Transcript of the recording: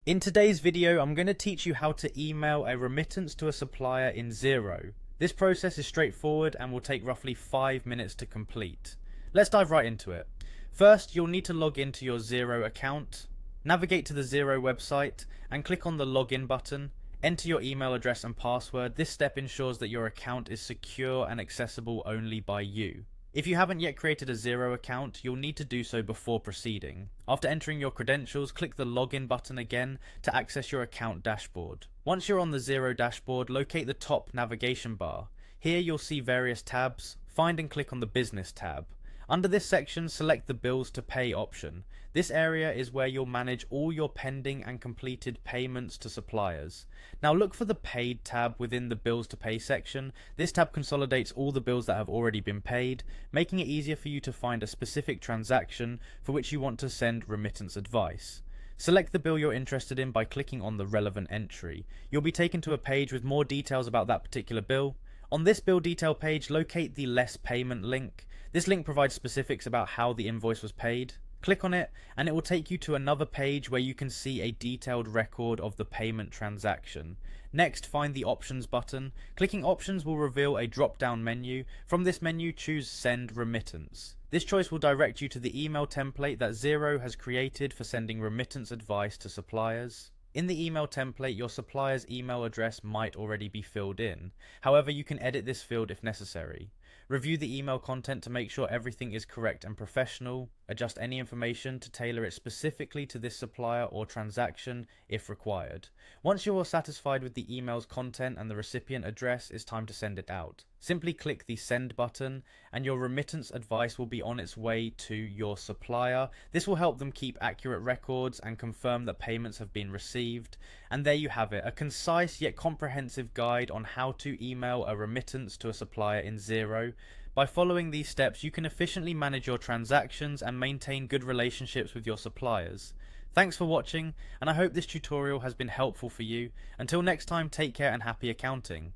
In today's video, I'm going to teach you how to email a remittance to a supplier in Xero. This process is straightforward and will take roughly 5 minutes to complete. Let's dive right into it. First, you'll need to log into your Xero account. Navigate to the Xero website and click on the login button. Enter your email address and password. This step ensures that your account is secure and accessible only by you. If you haven't yet created a Xero account, you'll need to do so before proceeding. After entering your credentials, click the login button again to access your account dashboard. Once you're on the Xero dashboard, locate the top navigation bar. Here you'll see various tabs. Find and click on the Business tab. Under this section, select the Bills to Pay option. This area is where you'll manage all your pending and completed payments to suppliers. Now look for the Paid tab within the Bills to Pay section. This tab consolidates all the bills that have already been paid, making it easier for you to find a specific transaction for which you want to send remittance advice. Select the bill you're interested in by clicking on the relevant entry. You'll be taken to a page with more details about that particular bill. On this bill detail page, locate the Less Payment link. This link provides specifics about how the invoice was paid. Click on it and it will take you to another page where you can see a detailed record of the payment transaction. Next, find the Options button. Clicking Options will reveal a drop-down menu. From this menu, choose Send Remittance. This choice will direct you to the email template that Xero has created for sending remittance advice to suppliers. In the email template, your supplier's email address might already be filled in. However, you can edit this field if necessary. Review the email content to make sure everything is correct and professional. Adjust any information to tailor it specifically to this supplier or transaction if required. Once you are satisfied with the email's content and the recipient address, it's time to send it out. Simply click the Send button and your remittance advice will be on its way to your supplier. This will help them keep accurate records and confirm that payments have been received. And there you have it, a concise yet comprehensive guide on how to email a remittance to a supplier in Xero. By following these steps, you can efficiently manage your transactions and maintain good relationships with your suppliers. Thanks for watching, and I hope this tutorial has been helpful for you. Until next time, take care and happy accounting.